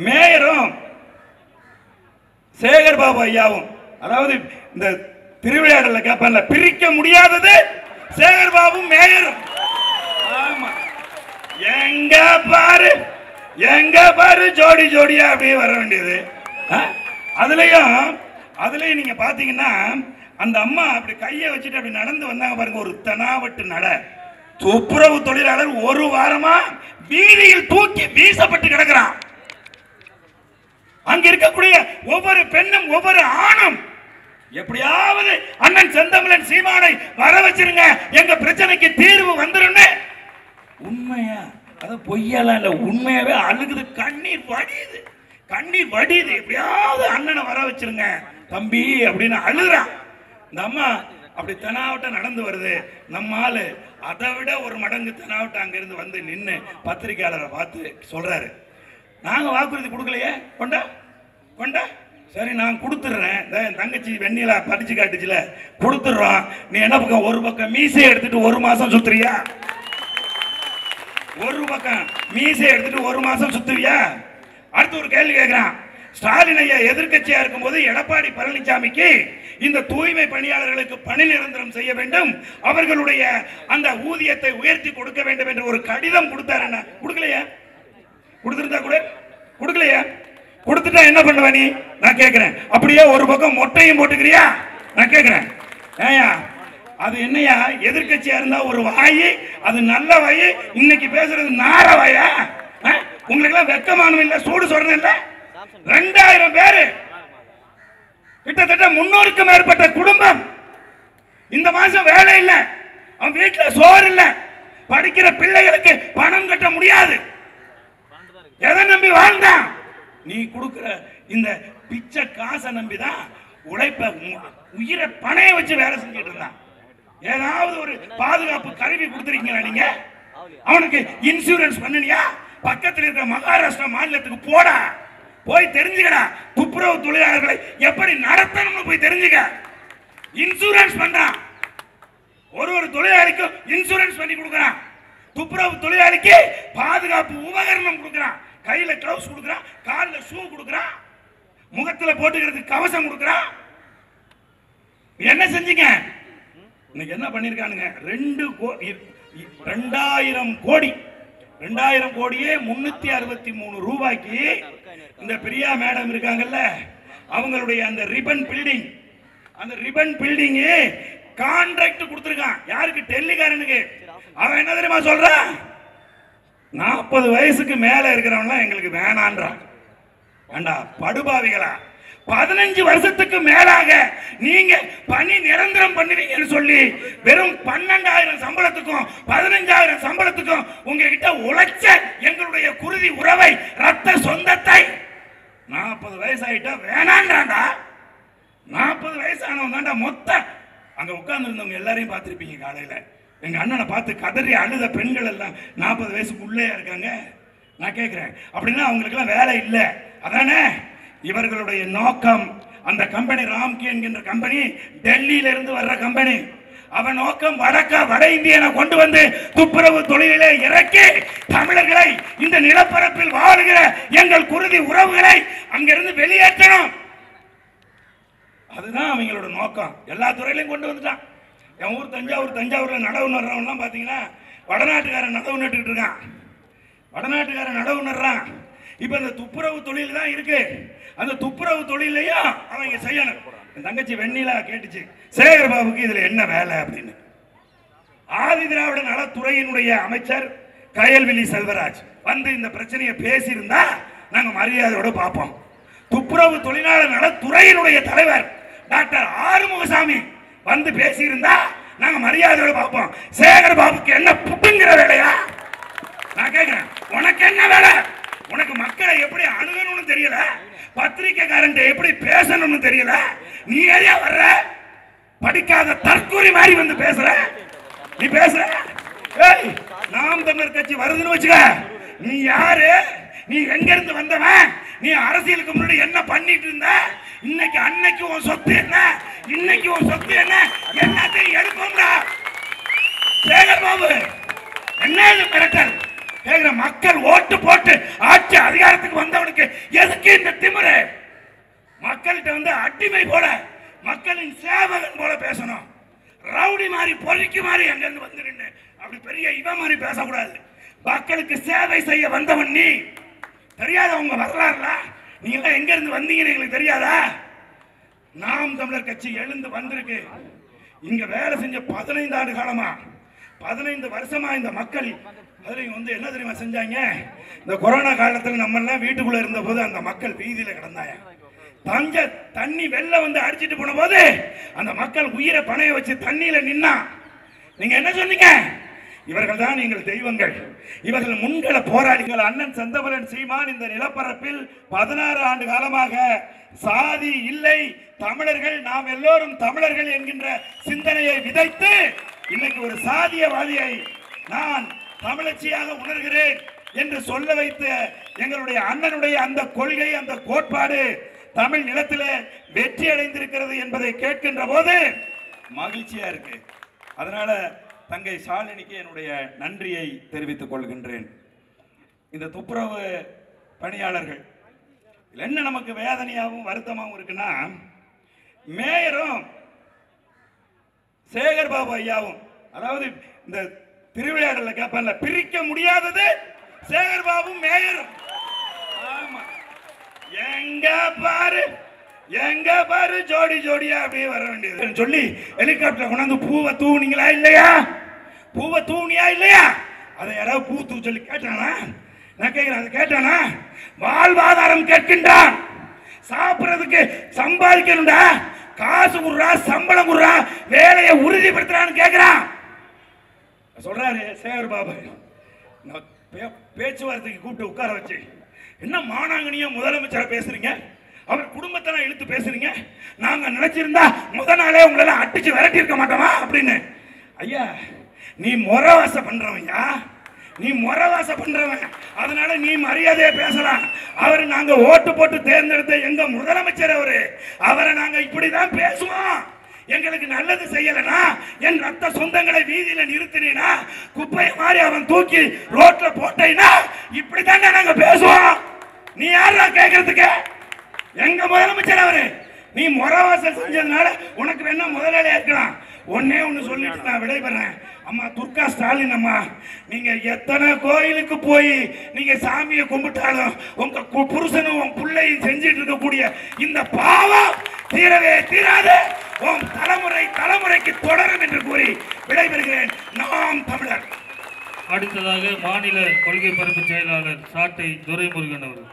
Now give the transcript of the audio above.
மேயரும் சேகர் பாபு ஐயாவும், அதாவது இந்த திருவிளையாடல கேட்பான்ல, பிரிக்க முடியாதது சேகர் பாபு மேயரும். ஆமா, எங்க பாரு ஜோடி ஜோடியா அப்படியே வர வேண்டியது. அதுலயும் நீங்க பாத்தீங்கன்னா அந்த அம்மா அப்படி கையை வச்சுட்டு அப்படி நடந்து வந்தாங்க பாருங்க, ஒரு தெனாவட்டு நட. துப்புரவு தொழிலாளர் ஒரு வாரமா வீதியில் தூக்கி வீசப்பட்டு கிடக்கிறான். அங்க இருக்கக்கூடிய ஒவ்வொரு பெண்ணும் ஒவ்வொரு ஆணும் எப்படியாவது அண்ணன் செந்தமிழன் சீமானை வர வச்சிருங்க, எங்க பிரச்சனைக்கு தீர்வு வந்துரும். உண்மையா, அது பொய்யெல்லாம் இல்ல, உண்மையாவே அழுகுது, கண்ணீர் வடியுது. எப்படியாவது அண்ணனை வர வச்சிருங்க தம்பி அப்படின்னு அழுகுறான். இந்த அம்மா அப்படி தெனாவட்ட நடந்து வருது. நம்ம ஆளு அதை விட ஒரு மடங்கு தெனாவட்ட அங்கிருந்து வந்து நின்று பத்திரிகையாளரை பார்த்து சொல்றாரு, நாங்க வாக்குறுதி கொடுக்கலையே, கொண்டா சரி நான் கொடுத்துடுறேன், என் தங்கச்சி வெண்ணிலா படிச்சு காட்டுச்சுல, கொடுத்துடுறோம். நீ என்ன பக்கம் ஒரு பக்கம் மீசை எடுத்துட்டு ஒரு மாசம் சுத்துறியா? ஒரு பக்கம் மீசை எடுத்துட்டு ஒரு மாசம் சுத்துவியா? அடுத்து ஒரு கேள்வி கேட்கிறான். ஸ்டாலின் ஐயா எதிர்கட்சியா இருக்கும் போது எடப்பாடி பழனிசாமிக்கு இந்த தூய்மை பணியாளர்களுக்கு பணி நிரந்தரம் செய்ய வேண்டும், அவர்களுடைய அந்த ஊதியத்தை உயர்த்தி கொடுக்க வேண்டும் என்று ஒரு கடிதம் கொடுத்தாரு. என்ன கொடுக்கலையா? கொடுத்திருந்தா கூட கொடுக்கலையா? கொடுத்துட்டா என்ன பண்ணுவ நீ? நான் கேட்கிறேன். அப்படியே ஒரு பக்கம் மொட்டையும் போட்டுக்கிறியா? நான் கேட்கிறேன். ஏயா அது என்னையா? எதிர்கட்சியா இருந்தா ஒரு வாயி, அது நல்ல வாயி, இன்னைக்கு பேசுறது நார வாயா? உங்களுக்கு எல்லாம் வெக்கமானம் இல்ல? சூடு சொல்றேன் இல்ல? 2000 பேரு, கிட்டத்தட்ட 300க்கும் மேற்பட்ட குடும்பம் இந்த மாசம் வேலை இல்ல, அவன் வீட்டுல சோறு இல்ல, படிக்கிற பிள்ளைகளுக்கு பணம் கட்ட முடியாது. எதை நம்பி வாழ்ந்தான்? நீ கொடுக்கிற இந்த பிச்சை காசை நம்பிதான் உழைப்ப உயிரை பணைய வச்சு வேலை செஞ்சுட்டு இருந்தான். ஏதாவது ஒரு பாதுகாப்பு கருவி கொடுத்துருக்கீங்களா நீங்க? அவனுக்கு இன்சூரன்ஸ் பண்ணினியா? பக்கத்தில் இருக்கிற மகாராஷ்டிரா மாநிலத்துக்கு போடா, போய் தெரிஞ்சுக்கடா, துப்புரவு தொழிலாளர்களை எப்படி நடத்தணும்னு போய் தெரிஞ்சுக்க. இன்சூரன்ஸ் பண்றான், ஒரு தொழிலாளிக்கும் இன்சூரன்ஸ் பண்ணி கொடுக்கறான். துப்புரவு தொழிலாளிக்கு பாதுகாப்பு உபகரணம் கொடுக்கறான், கையில கிளவுஸ் கொடுக்கறான், கால்ல ஷூ கொடுக்கறான், முகத்துல போட்டுக்கிறதுக்கு கவசம் கொடுக்கறான். என்ன செஞ்சீங்க? இன்னைக்கு என்ன பண்ணிருக்கானுங்க? 2000 கோடியே 363 ரூபாய்க்கு இந்த பிரியா மேடம் இருக்காங்கல்ல, அவங்களுடைய அந்த ரிபன் பில்டிங் கான்ட்ராக்ட் கொடுத்திருக்கான். யாருக்கு? டெல்லிக்காரனுக்கு. அவன் என்ன தெரியுமா சொல்றான்? 40 வயசுக்கு மேல இருக்கிறவன் எங்களுக்கு வேணான்றான். ஏண்டா படுபாவிகளா, 15 வருஷத்துக்கு மேலாக நீங்க பணி நிரந்தரம் பண்ணுவீங்கன்னு சொல்லி வெறும் 12,000 சம்பளத்துக்கும் 15,000 சம்பளத்துக்கும் உங்ககிட்ட உழைச்ச எங்களுடைய குருதி உறவை, ரத்த சொந்தத்தை 40 வயசு ஆயிட்டா வேணான்றாண்டா. 40 வயசானவன் தாண்டா மொத்த அங்க உட்கார்ந்து இருந்தவங்க எல்லாரையும் பார்த்திருப்பீங்க. காலையில எங்க அண்ணனை பார்த்து கதறி அழுத பெண்கள் எல்லாம் 40 வயசுக்குள்ளே இருக்காங்க. நான் கேட்கிறேன், அப்படின்னா அவங்களுக்கு எல்லாம் வேலை இல்லை அதானே? இவர்களுடைய நோக்கம் அந்த கம்பெனி ராம்கி என்கின்ற கம்பெனி டெல்லியில இருந்து வர்ற கம்பெனி. அவன் நோக்கம் வட இந்தியனை கொண்டு வந்து துப்புரவு தொழிலே இறக்கி தமிழர்களை, இந்த நிலப்பரப்பில் வாழ்கிற எங்கள் குருதி உறவுகளை அங்கிருந்து வெளியேற்றணும். அதுதான் அவங்களோட நோக்கம். எல்லா துறையிலையும் கொண்டு வந்துட்டான். என் ஊர் தஞ்சாவூர்ல நடவு நடுறவன்லாம் பாத்தீங்கன்னா வடநாட்டுக்காரன் நடவு நட்டுக்கிட்டு இருக்கான். வடநாட்டுக்காரன் நடவு நடுறான். இப்ப இந்த துப்புரவு தொழில் தான் இருக்கு. அந்த துப்புரவு தொழிலையும் அவங்க செய்யணும். என் தங்கச்சி வெண்ணிலா கேட்டுச்சு, சேகர் பாபுக்கு இதுல என்ன வேலை அப்படின்னு. ஆதி திராவிட நலத்துறையினுடைய அமைச்சர் கயல்விழி செல்வராஜ் வந்து இந்த பிரச்சனையை பேசியிருந்தா நாங்க மரியாதையோட பார்ப்போம். துப்புரவு தொழிலாளர் நலத்துறையினுடைய தலைவர் டாக்டர் ஆறுமுகசாமி வந்து பேசியிருந்தா நாங்க மரியாதையோட பார்ப்போம். சேகர் பாபுக்கு என்ன புட்டுங்கிற வேலையா? நான் கேட்கிறேன், உனக்கு என்ன வேலை? உனக்கு மக்களை எப்படி அணுகணும்னு தெரியல, பத்திரிகைக்காரன் எப்படி பேசணும்னு தெரியல. நீ ஏரியா வர்ற படிக்காத தற்கொலை மாதிரி வந்து பேசுற. நீ பேசுற, நாம் தமிழர் கட்சி வருதுன்னு வச்சுக்க, நீ யாரு? நீ எங்க இருந்து வந்தவன்? நீ அரசியலுக்கு முன்னாடி என்ன பண்ணிட்டு இருந்த? இன்னைக்கு அன்னைக்கு உன் சொத்து என்ன, இன்னைக்கு உன் சொத்து என்ன, எல்லாத்தையும் எடுப்போம்டா. சேகர் பாபு என்ன மிரட்டல்? மக்கள் ஓட்டு போட்டு ஆட்சி அதிகாரத்துக்கு வந்தவனுக்கு எதுக்கு இந்த திமிரு? மக்கள்கிட்ட வந்து அடிமை போல, மக்களின் சேவகன் போல பேசணும். ரவுடி மாதிரி பொறிக்கு மாதிரி அங்கிருந்து வந்து நின்று அப்படி பெரிய இவன் மாதிரி பேசக்கூடாது. மக்களுக்கு சேவை செய்ய வந்தவன் நீ. தெரியாத உங்க வரலாறுல நீங்க எங்க இருந்து வந்தீங்கன்னு எங்களுக்கு தெரியாதா? நாம் தமிழர் கட்சி எழுந்து வந்திருக்கு. இங்க வேலை செஞ்ச 15 ஆண்டு காலமா 15 வருஷமா இந்த மக்கள் அதுலயும் வந்து என்ன தெரியுமா செஞ்சாங்க? இந்த கொரோனா காலத்தில் நம்ம எல்லாம் வீட்டுக்குள்ள இருந்த போது அந்த மக்கள் வீதியில கிடந்தாங்க. தண்ணி வெள்ள வந்து அடிச்சிட்டு போன போது அந்த மக்கள் உயிரை பணைய வச்சு தண்ணியில நின்னா நீங்க என்ன சொன்னீங்க? இவர்கள் தான் நீங்கள் தெய்வங்கள், இவர்கள் முன்கள போராளிகள். அண்ணன் செந்தமிழன் சீமான் இந்த நிலப்பரப்பில் 16 ஆண்டு காலமாக சாதி இல்லை, தமிழர்கள் நாம் எல்லோரும் தமிழர்கள் என்கின்ற சிந்தனையை விதைத்து இன்னைக்கு ஒரு சாதியவாதியை நான் தமிழச்சியாக உணர்கிறேன் என்று சொல்ல வைத்த எங்களுடைய அண்ணனுடைய அந்த கொள்கை, அந்த கோட்பாடு தமிழ் நிலத்திலே வெற்றி அடைந்திருக்கிறது என்பதை கேட்கின்ற போது மகிழ்ச்சியா இருக்கு. அதனால தங்கை ஷாலினிக்கு என்னுடைய நன்றியை தெரிவித்துக் கொள்கின்றேன். இந்த துப்புரவு பணியாளர்கள் என்ன நமக்கு வேதனையாகவும் வருத்தமாகவும் இருக்குன்னா, மேயரும் சேகர் பாபு ஐயாவும், அதாவது இந்த திருவிளையாடல கேட்பான்ல, பிரிக்க முடியாதது சேகர் பாபு மேயரும். ஆமா, எங்க பாரு ஜோடி ஜோடியா அப்படியே வர வேண்டியது சொல்லி ஹெலிகாப்டர் கொண்டாந்து பூவை தூவுனீங்களா இல்லையா? பூவை தூவுனியா இல்லையா? அதை யாராவது பூ தூ சொல்லி கேட்டானா? நான் கேட்கிறேன், அதை கேட்டானா? வாழ்வாதாரம் கேட்கின்றான். சாப்பிடுறதுக்கு சம்பாதிக்கணும்டா, காசு குடுறா, சம்பளம் குடுறா, வேலையை உறுதிப்படுத்துறான்னு கேட்கிறான். சொல்றாரு சேகர் பாபு. பேச்சுவார்த்தைக்கு கூப்பிட்டு உட்கார வச்சு, என்ன மானாங்கனியா முதலமைச்சரை பேசுறீங்க, அவர் குடும்பத்தை இழுத்து பேசுறீங்க, நாங்க நினைச்சிருந்தா முத நாளே உங்களை அடிச்சு விரட்டி இருக்க மாட்டோமா அப்படின்னு. ஐயா, நீ முறவாச பண்றவன்யா, நீ முறவாச பண்றவன், அதனால நீ மரியாதையா பேசலாம். அவரு நாங்க ஓட்டு போட்டு தேர்ந்தெடுத்த எங்க முதலமைச்சர், அவரை நாங்க இப்படிதான் பேசுவோம். எங்களுக்கு நல்லது செய்யலனா, என் ரத்த சொந்தங்களை வீதியில நிறுத்தினா, குப்பையை மாதிரி அவன் தூக்கி ரோட்ல போட்டேன்னா இப்படித்தான் நாங்க பேசுவோம். நீ யாரா கேட்கறதுக்கு? எங்க முதலமைச்சர் அவரு. நீ முறவாசல் செஞ்சதுனால உனக்கு வேணா முதலாளியா இருக்கலாம். ஒன்னே ஒன்னு சொல்லிட்டு நான் விடைபெறேன். அம்மா துர்கா ஸ்டாலின் அம்மா, நீங்க எத்தனை கோயிலுக்கு போய் நீங்க சாமியை கும்பிட்டாலும் உங்க புருஷனும் உன் பிள்ளையும் செஞ்சிட்டு இருக்கக்கூடிய இந்த பாவம் தீரவே தீராது, உன் தலைமுறைக்கு தொடரும் என்று கூறி விடைபெறுகிறேன். நாம் தமிழர். அடுத்ததாக மாநில கொள்கை பரப்பு செயலாளர் சாட்டை துரைமுருகன் அவர்கள்.